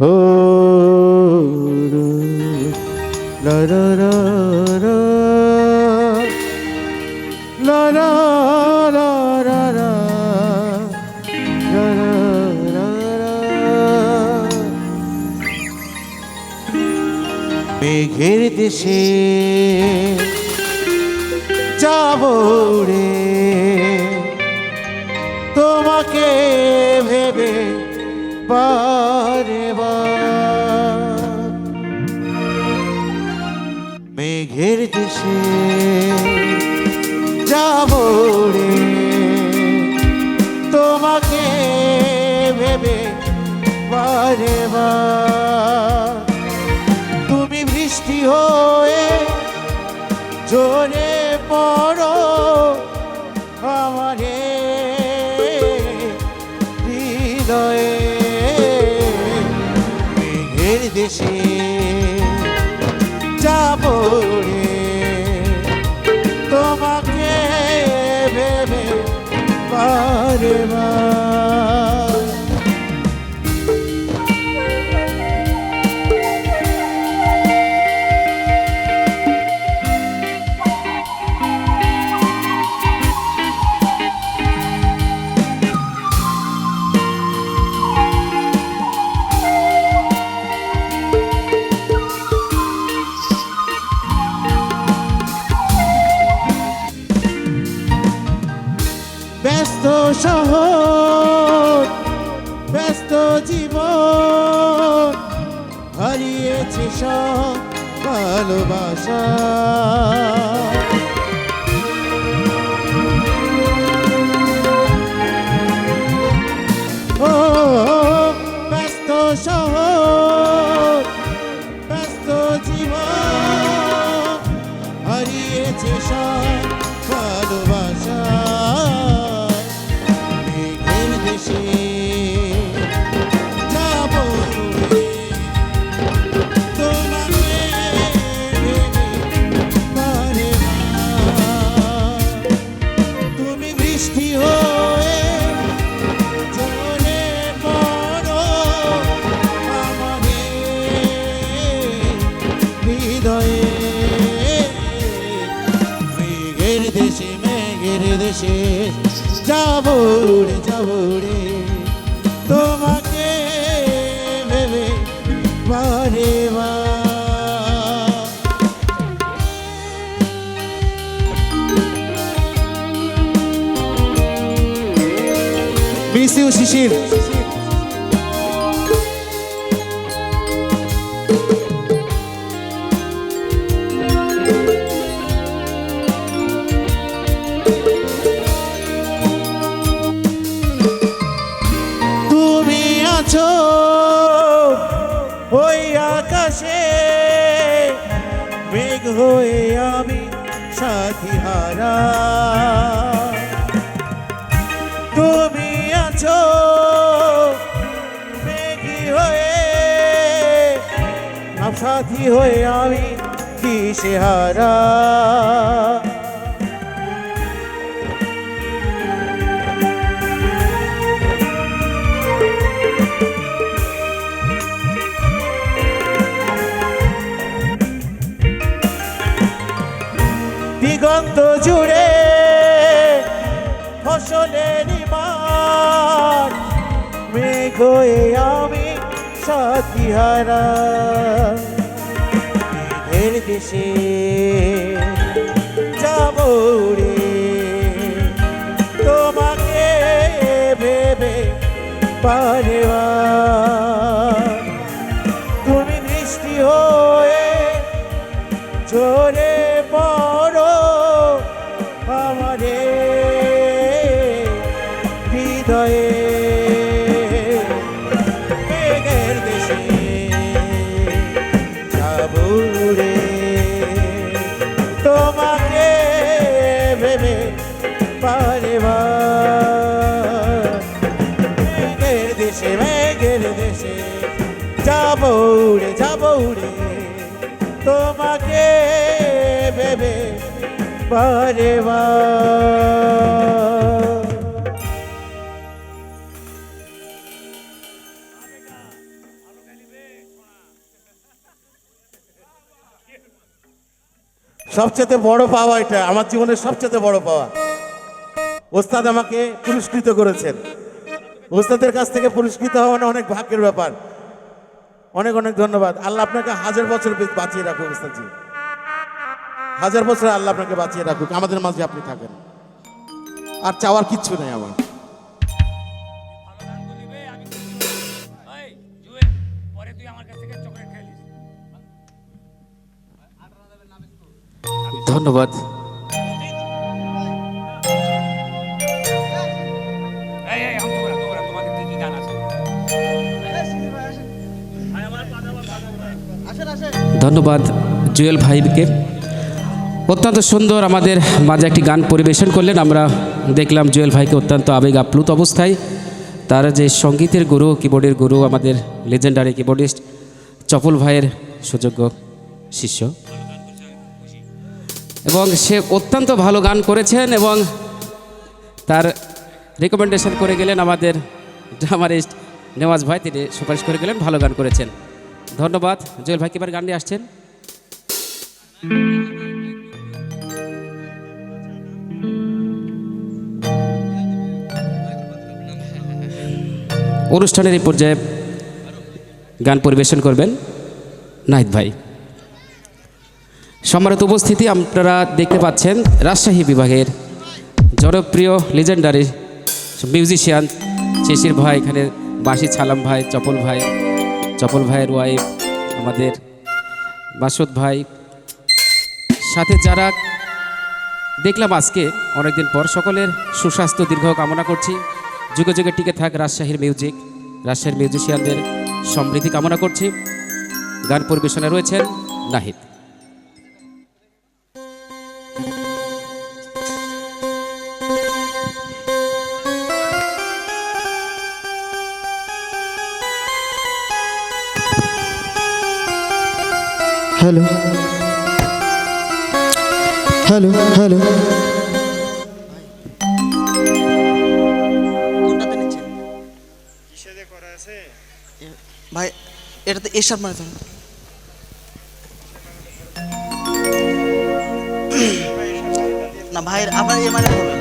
ও লা লা লা লা লা লা লা লা লা লা লা লা। মেঘের দেশে যাবো রে তোমাকে ভেবে বারে বার। মেঘের দেশে যাবো রে তোমাকে ভেবে বারে বার। তুমি বৃষ্টি হয়ে ঝরে পড়ো আমারে হৃদয়ে। মেঘের দেশে যাবো রে তোমাকে ভেবে বারে বার। ব্যস্ত শহর ব্যস্ত জীবন হারিয়েছে সব ভালোবাসা। ও ব্যস্ত শহর ব্যস্ত জীবন হারিয়েছে সব ভালোবাসা। দেশে যাবো রে যাবো রে তোমাকে ভেবে বারে বার। মিস ইউ শিশির। ওই আকাশে মেঘ হয়ে আমি সাথী হারা। তুমি আছো মেঘি হয়ে সাথী হয়ে আমি দিশে হারা। দিগন্ত জুড়ে ফসলের মাঠ মেঘ হয়ে আমি সাথী হারা। মেঘের দেশে যাবো রে তোমাকে ভেবে বারে বার। তুমি বৃষ্টি হয়ে ঝরে পড়ো আমারে হৃদয়ে। মেঘের দেশে যাবো রে তোমাকে ভেবে বারে বার। মেঘের দেশে যাবো রে তোমাকে ভেবে বারে বার। সবচেয়ে বড় পাওয়া এটা, আমার জীবনের সবচেয়ে বড় পাওয়া। ওস্তাদ আমাকে পুরস্কৃত করেছেন। ওস্তাদের কাছ থেকে পুরস্কৃত হওয়া মানে অনেক ভাগ্যের ব্যাপার। অনেক অনেক ধন্যবাদ। আল্লাহ আপনাকে 1000 বছর বাঁচিয়ে রাখুক ওস্তাদজি, 1000 বছর আল্লাহ আপনাকে বাঁচিয়ে রাখুক, আমাদের মাঝে আপনি থাকেন। আর চাওয়ার কিচ্ছু নেই আমার। ধন্যবাদ। ধন্যবাদ জুয়েল ভাইকে, অত্যন্ত সুন্দর আমাদের মাঝে একটি গান পরিবেশন করলেন। আমরা দেখলাম জুয়েল ভাইকে অত্যন্ত আবেগ আপ্লুত অবস্থায়, তার যে সঙ্গীতের গুরু, কিবোর্ডের গুরু, আমাদের লেজেন্ডারি কিবোর্ডিস্ট চপল ভাইয়ের সুযোগ্য শিষ্য, এবং সে অত্যন্ত ভালো গান করেছেন এবং তার রেকমেন্ডেশন করে গেলেন আমাদের ড্রামারিস্ট নেওয়াজ ভাই, তিনি সুপারিশ করে গেলেন, ভালো গান করেছেন। ধন্যবাদ জুয়েল ভাই। এবার গান নিয়ে আসছেন অনুষ্ঠানের এই পর্যায়ে গান পরিবেশন করবেন নাহিদ ভাই। সম্মানিত উপস্থিতি, আপনারা দেখতে পাচ্ছেন রাজশাহী বিভাগের জনপ্রিয় লেজেন্ডারি মিউজিশিয়ান শিশির ভাই, এখানে বাঁশি ছালাম ভাই, চপল ভাইয়ের ওয়াইফ আমাদের মাসুদ ভাই, সাথে যারা দেখলাম আজকে অনেকদিন পর, সকলের সুস্বাস্থ্য দীর্ঘ কামনা করছি। যুগে যুগে টিকে থাক রাজশাহীর মিউজিক, রাজশাহীর মিউজিশিয়ানদের সমৃদ্ধি কামনা করছি। গান পরিবেশনে রয়েছেন নাহিদ। হ্যালো হ্যালো হ্যালো, কোনটাতে নিচ্ছেন? কিসেতে করা আছে ভাই? এটাতে এসব মানে তো না ভাই, আপনার এ মানে হবে